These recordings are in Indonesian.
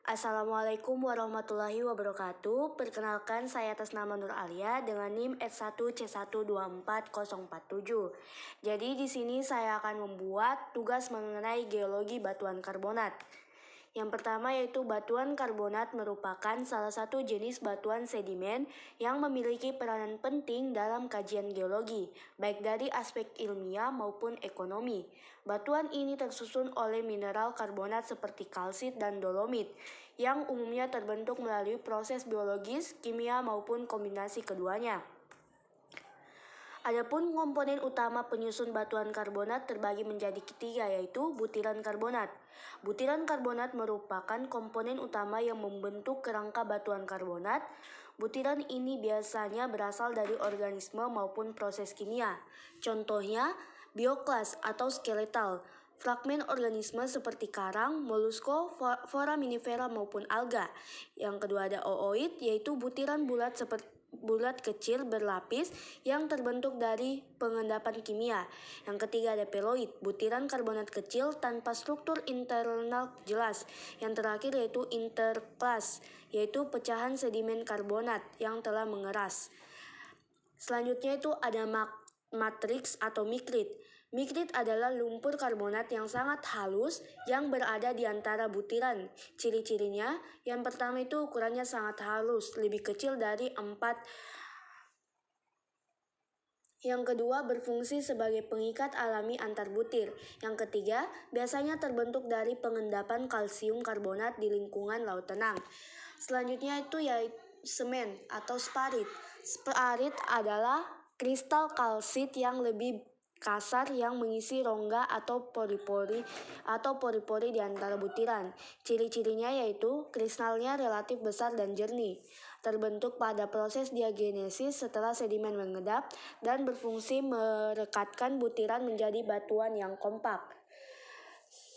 Assalamualaikum warahmatullahi wabarakatuh. Perkenalkan, saya atas nama Nur Alia dengan NIM S1C124047. Jadi di sini saya akan membuat tugas mengenai geologi batuan karbonat. Yang pertama yaitu batuan karbonat merupakan salah satu jenis batuan sedimen yang memiliki peranan penting dalam kajian geologi, baik dari aspek ilmiah maupun ekonomi. Batuan ini tersusun oleh mineral karbonat seperti kalsit dan dolomit, yang umumnya terbentuk melalui proses biologis, kimia maupun kombinasi keduanya. Adapun komponen utama penyusun batuan karbonat terbagi menjadi tiga, yaitu butiran karbonat. Butiran karbonat merupakan komponen utama yang membentuk kerangka batuan karbonat. Butiran ini biasanya berasal dari organisme maupun proses kimia. Contohnya, bioklas atau skeletal, fragmen organisme seperti karang, molusko, foraminifera maupun alga. Yang kedua ada ooid, yaitu butiran bulat kecil berlapis yang terbentuk dari pengendapan kimia. Yang ketiga ada peloid, butiran karbonat kecil tanpa struktur internal jelas. Yang terakhir yaitu interklas, yaitu pecahan sedimen karbonat yang telah mengeras. Selanjutnya itu ada matriks atau mikrit. Mikrit adalah lumpur karbonat yang sangat halus yang berada di antara butiran. Ciri-cirinya, yang pertama itu ukurannya sangat halus, lebih kecil dari 4. Yang kedua, berfungsi sebagai pengikat alami antar butir. Yang ketiga, biasanya terbentuk dari pengendapan kalsium karbonat di lingkungan laut tenang. Selanjutnya itu yaitu semen atau sparit. Sparit adalah kristal kalsit yang lebih kasar yang mengisi rongga atau pori-pori di antara butiran. Ciri-cirinya yaitu kristalnya relatif besar dan jernih, terbentuk pada proses diagenesis setelah sedimen mengendap dan berfungsi merekatkan butiran menjadi batuan yang kompak.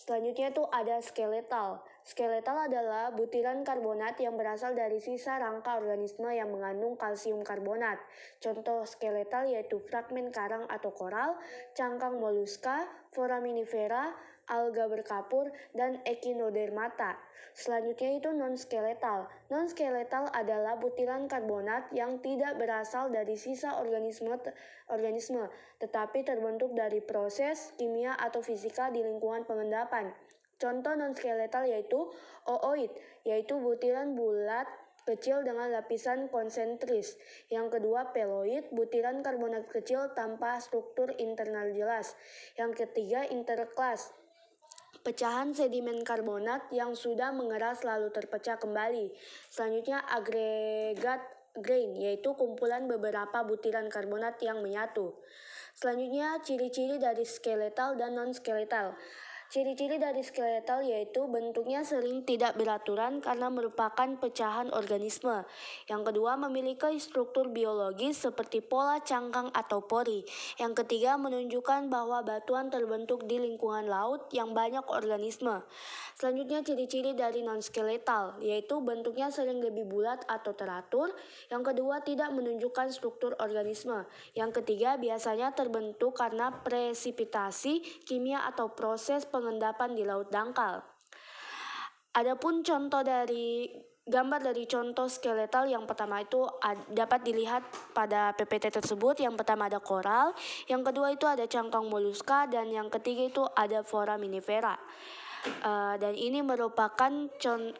Selanjutnya itu ada skeletal. Skeletal adalah butiran karbonat yang berasal dari sisa rangka organisme yang mengandung kalsium karbonat. Contoh skeletal yaitu fragmen karang atau koral, cangkang moluska, foraminifera, alga berkapur, dan echinodermata. Selanjutnya itu non-skeletal. Non-skeletal adalah butiran karbonat yang tidak berasal dari sisa organisme, tetapi terbentuk dari proses kimia atau fisika di lingkungan pengendapan. Contoh non-skeletal yaitu ooid, yaitu butiran bulat kecil dengan lapisan konsentris. Yang kedua peloid, butiran karbonat kecil tanpa struktur internal jelas. Yang ketiga interklas, pecahan sedimen karbonat yang sudah mengeras lalu terpecah kembali. Selanjutnya agregat grain, yaitu kumpulan beberapa butiran karbonat yang menyatu. Selanjutnya ciri-ciri dari skeletal dan non-skeletal. Ciri-ciri dari skeletal yaitu bentuknya sering tidak beraturan karena merupakan pecahan organisme. Yang kedua, memiliki struktur biologis seperti pola cangkang atau pori. Yang ketiga, menunjukkan bahwa batuan terbentuk di lingkungan laut yang banyak organisme. Selanjutnya, ciri-ciri dari non-skeletal yaitu bentuknya sering lebih bulat atau teratur. Yang kedua, tidak menunjukkan struktur organisme. Yang ketiga, biasanya terbentuk karena presipitasi kimia atau proses pengendapan di laut dangkal. Adapun gambar dari contoh skeletal yang pertama itu dapat dilihat pada PPT tersebut. Yang pertama ada koral, yang kedua itu ada cangkang moluska, dan yang ketiga itu ada foraminifera. Dan ini merupakan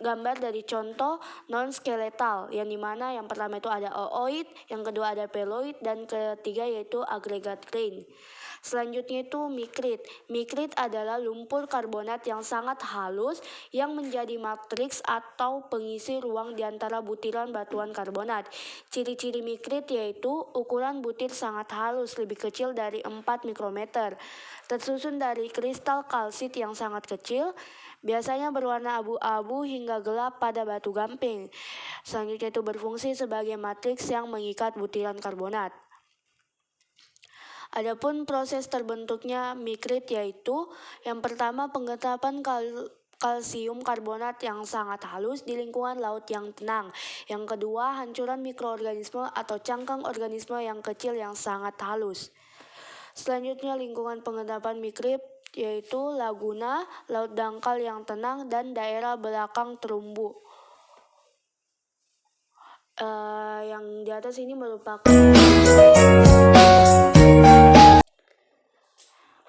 gambar dari contoh non-skeletal, yang dimana yang pertama itu ada ooid, yang kedua ada peloid, dan ketiga yaitu agregat grain. Selanjutnya itu mikrit. Mikrit adalah lumpur karbonat yang sangat halus yang menjadi matriks atau pengisi ruang di antara butiran batuan karbonat. Ciri-ciri mikrit yaitu ukuran butir sangat halus, lebih kecil dari 4 mikrometer, tersusun dari kristal kalsit yang sangat kecil, biasanya berwarna abu-abu hingga gelap pada batu gamping. Selanjutnya itu berfungsi sebagai matriks yang mengikat butiran karbonat. Adapun proses terbentuknya mikrit yaitu yang pertama pengendapan kalsium karbonat yang sangat halus di lingkungan laut yang tenang. Yang kedua, hancuran mikroorganisme atau cangkang organisme yang kecil yang sangat halus. Selanjutnya lingkungan pengendapan mikrit yaitu laguna, laut dangkal yang tenang, dan daerah belakang terumbu. Yang di atas ini merupakan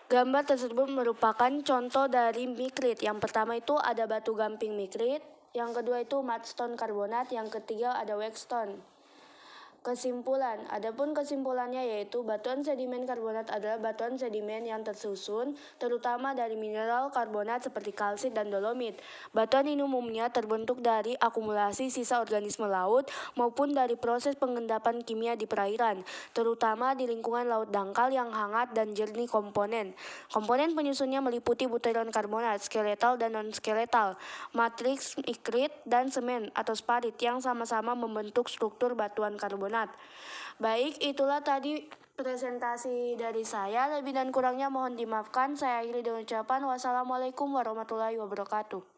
gambar tersebut merupakan contoh dari mikrit. Yang pertama itu ada batu gamping mikrit, yang kedua itu mudstone karbonat, yang ketiga ada wexstone. Kesimpulan, adapun kesimpulannya yaitu batuan sedimen karbonat adalah batuan sedimen yang tersusun terutama dari mineral karbonat seperti kalsit dan dolomit. Batuan ini umumnya terbentuk dari akumulasi sisa organisme laut maupun dari proses pengendapan kimia di perairan, terutama di lingkungan laut dangkal yang hangat dan jernih komponen. Komponen penyusunnya meliputi butiran karbonat, skeletal dan non-skeletal, matriks ikrit, dan semen atau sparit yang sama-sama membentuk struktur batuan karbonat. Baik, itulah tadi presentasi dari saya. Lebih dan kurangnya mohon dimaafkan. Saya akhiri dengan ucapan wassalamualaikum warahmatullahi wabarakatuh.